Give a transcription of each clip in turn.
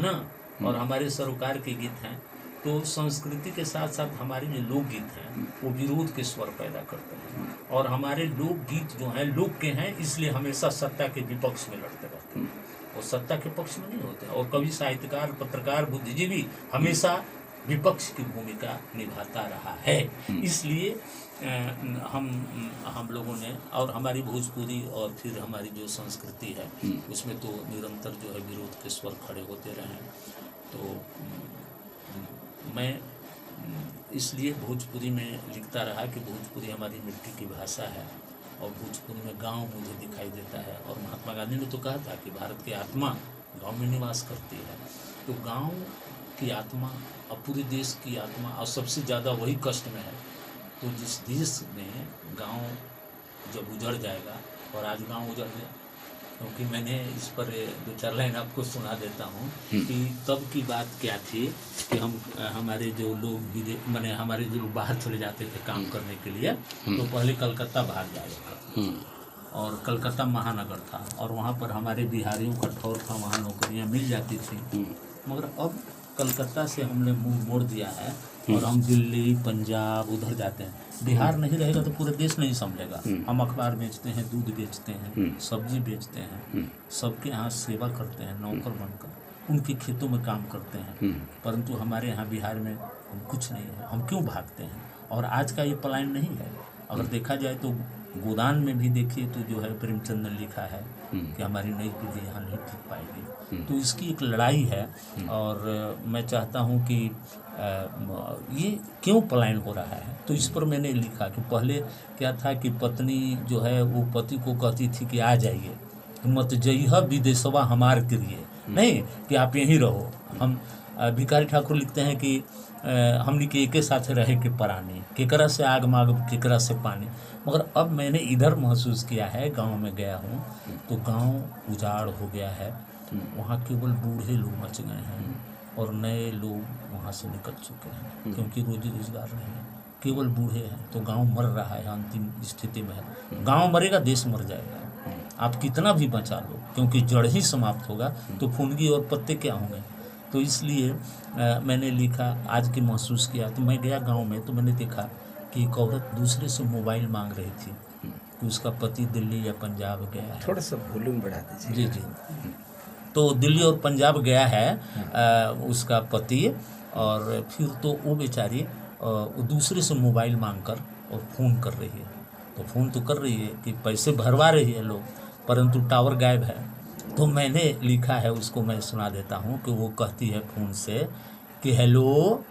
ना, और हमारे सरोकार के गीत हैं, तो संस्कृति के साथ साथ हमारे जो लोकगीत हैं वो विरोध के स्वर पैदा करते हैं। और हमारे लोकगीत जो हैं लोक के हैं, इसलिए हमेशा सत्ता के विपक्ष में लड़ते रहते हैं, वो सत्ता के पक्ष में नहीं होते। और कवि, साहित्यकार, पत्रकार, बुद्धिजीवी हमेशा विपक्ष की भूमिका निभाता रहा है। इसलिए हम लोगों ने, और हमारी भोजपुरी और फिर हमारी जो संस्कृति है उसमें तो निरंतर जो है विरोध के स्वर खड़े होते रहे हैं। तो मैं इसलिए भोजपुरी में लिखता रहा कि भोजपुरी हमारी मिट्टी की भाषा है, और भोजपुरी में गांव मुझे दिखाई देता है। और महात्मा गांधी ने तो कहा था कि भारत की आत्मा गांव में निवास करती है। तो गांव की आत्मा और पूरे देश की आत्मा, और सबसे ज़्यादा वही कष्ट में है। तो जिस देश में गांव जब उजड़ जाएगा, और आज गांव उजड़ गया, क्योंकि मैंने इस पर 2-4 लाइन आपको सुना देता हूँ कि तब की बात क्या थी कि हमारे जो लोग माने हमारे जो लोग बाहर चले जाते थे काम करने के लिए, तो पहले कलकत्ता भाग जाया, और कलकत्ता महानगर था, और वहाँ पर हमारे बिहारियों का ठौर था, वहाँ नौकरियाँ मिल जाती थी। मगर अब कलकत्ता से हमने मुंह मोड़ दिया है, और हम दिल्ली, पंजाब उधर जाते हैं। बिहार नहीं रहेगा तो पूरा देश नहीं संभलेगा। हम अखबार बेचते हैं, दूध बेचते हैं, सब्जी बेचते हैं, सबके यहाँ सेवा करते हैं नौकर बनकर, उनके खेतों में काम करते हैं। परंतु हमारे यहाँ बिहार में कुछ नहीं है। हम क्यों भागते हैं? और आज का ये पलायन नहीं है। अगर देखा जाए तो गोदान में भी देखिए तो जो है प्रेमचंद ने लिखा है कि हमारी नई पीढ़ी यहाँ नहीं टिक पाएगी। तो इसकी एक लड़ाई है, और मैं चाहता हूँ कि ये क्यों पलायन हो रहा है। तो इस पर मैंने लिखा कि पहले क्या था कि पत्नी जो है वो पति को कहती थी कि आ जाइए, मत जइह विदेशवा हमार के लिए, नहीं कि आप यहीं रहो। हम भिखारी ठाकुर लिखते हैं कि हमने के एके साथ रहे के परानी, केकरा से आग माग केकरा से पानी। मगर अब मैंने इधर महसूस किया है, गांव में गया हूँ तो गांव उजाड़ हो गया है। वहाँ केवल बूढ़े लोग बच गए हैं, और नए लोग वहाँ से निकल चुके हैं, क्योंकि रोजी रोजगार नहीं है, केवल बूढ़े हैं। तो गांव मर रहा है, अंतिम स्थिति में है। गांव मरेगा, देश मर जाएगा। आप कितना भी बचा लो, क्योंकि जड़ ही समाप्त होगा, तो फुनगी और पत्ते क्या होंगे। तो इसलिए मैंने लिखा, आज की महसूस किया। तो मैं गया गांव में, तो मैंने देखा कि एक औरत दूसरे से मोबाइल मांग रही थी कि उसका पति दिल्ली या पंजाब गया है। थोड़ा सा वॉल्यूम बढ़ा दीजिए। जी। तो दिल्ली और पंजाब गया है उसका पति, और फिर तो वो बेचारी दूसरे से मोबाइल मांगकर और फ़ोन कर रही है। तो फ़ोन तो कर रही है कि पैसे भरवा रही है लोग, परंतु टावर गायब है। तो मैंने लिखा है, उसको मैं सुना देता हूँ कि वो कहती है फ़ोन से कि हेलो,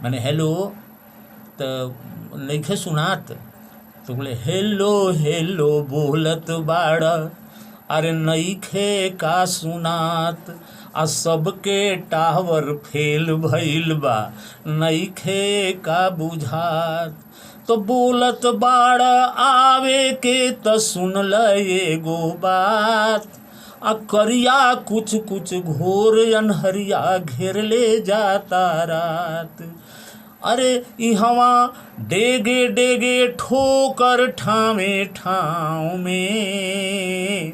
मैंने हेलो, तो नहीं सुनात, तो बोले हेलो हेलो बोलत बाड़ा, अरे नईखे का सुनात, आ सबके टावर फेल भइल बा, नईखे का बुझात। तो बोलत बाड़ा आवे के त सुनल एगो बात, आ करिया कुछ कुछ घोर अनहरिया घेर ले जाता रात। अरे इहवा डेगे डेगे ठोकर ठामे ठाव में,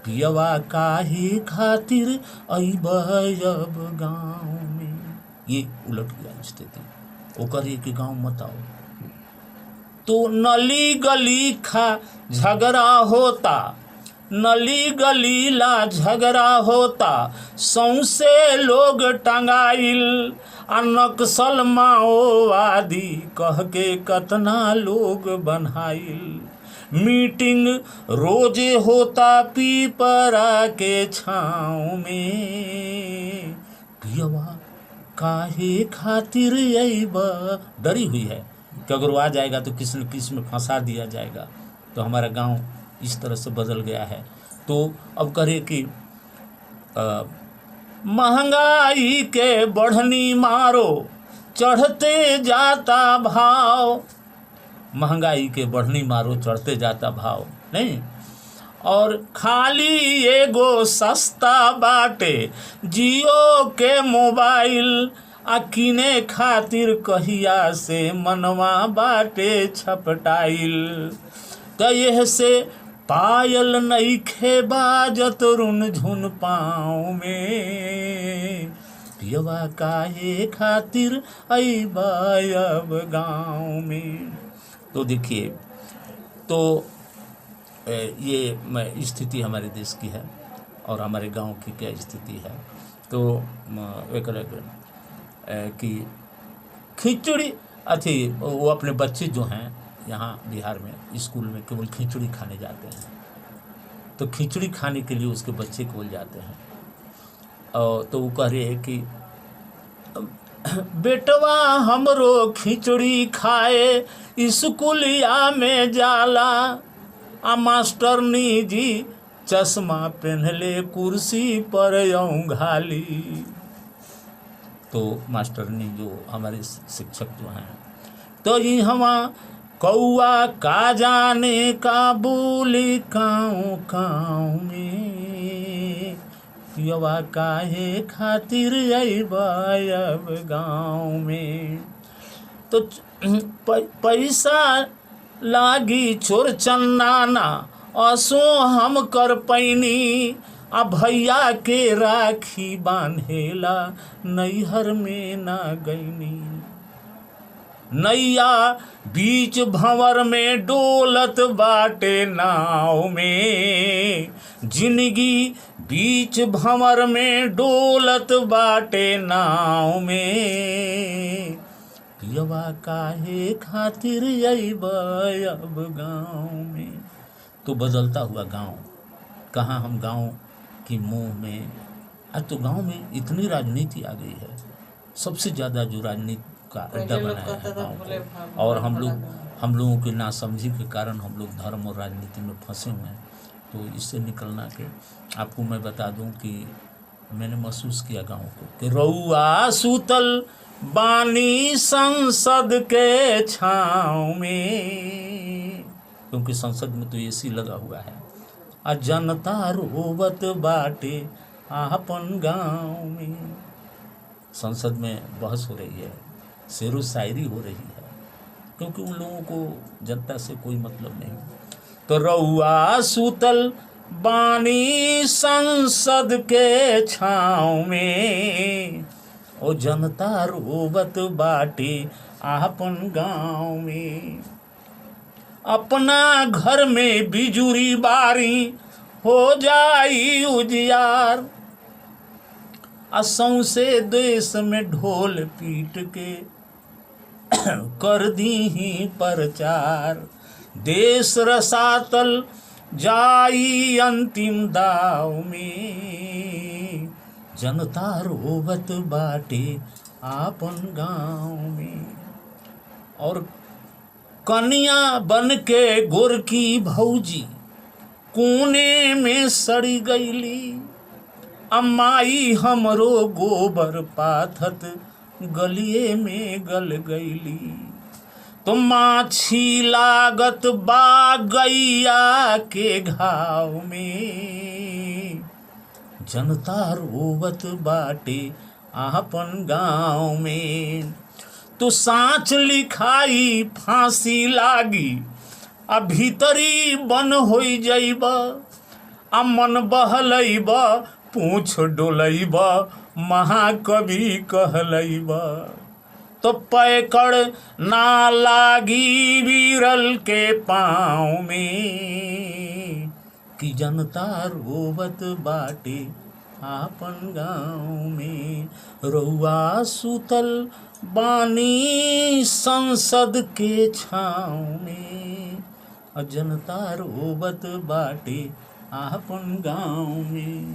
पियवा काहे खातिर अइबह अब गाँव में। ये उलट गया स्थिति। ओकर ये कि गाँव मत आओ। तो नली गली खा झगड़ा होता, नली गली ला झगड़ा होता, सौंसे लोग टंगाइल, आ नक्सल माओवादी कह के कतना लोग बनाइल। मीटिंग रोजे होता पीपरा के छाँव में, पियवा काहे खातिर अइबा। डरी हुई है कि अगर वो आ जाएगा तो किसी न किसी में फंसा दिया जाएगा। तो हमारा गांव इस तरह से बदल गया है। तो अब करें कि महंगाई के बढ़नी मारो, चढ़ते जाता भाव, महंगाई के बढ़नी मारो चढ़ते जाता भाव, नहीं। और खाली एगो सस्ता बाटे जियो के मोबाइल, आ किने खातिर कहिया से मनवा बाटे छपटाइल। त यह से पायल नईखे बाजत रुन झुन पाँव में, पियवा काहे खातिर अइबा अब गाँव में। तो देखिए, तो ये स्थिति हमारे देश की है और हमारे गांव की क्या स्थिति है। तो एक कि खिचड़ी अथी वो अपने बच्चे जो हैं यहाँ बिहार में स्कूल में केवल खिचड़ी खाने जाते हैं, तो खिचड़ी खाने के लिए उसके बच्चे केवल जाते हैं। और तो वो कह रहे हैं कि बेटवा हमरो खिचड़ी खाए स्कूलिया में जाला, आ मास्टरनी जी चश्मा पहनले कुर्सी पर औंघाली। तो मास्टरनी जो हमारे शिक्षक जो हैं, तो ये हवा कौआ का जाने का बोली काऊ काऊ में, पियवा काहे खातिर अइबा अब गाँव में। तो पैसा लागी चोर चन्नाना असो हम कर पैनी, आ भैया के राखी बांधेला नैहर में ना गईनी। नैया बीच भंवर में डोलत बाटे नाव में, जिंदगी बीच भंवर में डोलत बाटे नाव में, पियवा काहे खातिर अइबा अब गाँव में। तो बदलता हुआ गांव, कहाँ हम गांव की मुँह में, आज तो गांव में इतनी राजनीति आ गई है, सबसे ज़्यादा जो राजनीति का अड्डा बनाया है गाँव को। और हम लोगों की नासमझी के कारण हम लोग धर्म और राजनीति में फंसे हुए हैं। तो इससे निकलना के आपको मैं बता दूं कि मैंने महसूस किया गाँव को कि रउआ सूतल बानी संसद के छाँव में, क्योंकि संसद में तो एसी लगा हुआ है, आ जनता रोवत बाटे आपन गाँव में। संसद में बहस हो रही है, शेरो शायरी हो रही है, क्योंकि उन लोगों को जनता से कोई मतलब नहीं। तो रउआ सूतल बानी संसद के छाँव में, ओ जनता रोवत बाटे आपन गाँव में। अपना घर में बिजुरी बारी हो जाई उजियार, असों से देश में ढोल पीट के कर दी ही प्रचार। देश रसातल जाई अंतिम दाव में, जनता रोवत बाटे आपन गाँव में। और कन्या बन के गोरकी भौजी कोने में सड़ी गईली, अम्माई हमरो गोबर पाथत गलिए में गल गईली। तो माछी लागत बा गैया के घाव में, जनता रोवत बाटे आपन गाँव में। तो साँच लिखाई फांसी लागी, आ भीतरी बन होई जइबा, आ मन बहलइबा पूछ डोलइबा, महाकवि कहलइबा। तो पैकड़ ना लागी वीरल के पाँव में, कि जनता रोवत बाटे आपन गाँव में। रउआ सुतल बानी संसद के छाँव में, जनता रोवत बाटे आपन गाँव में।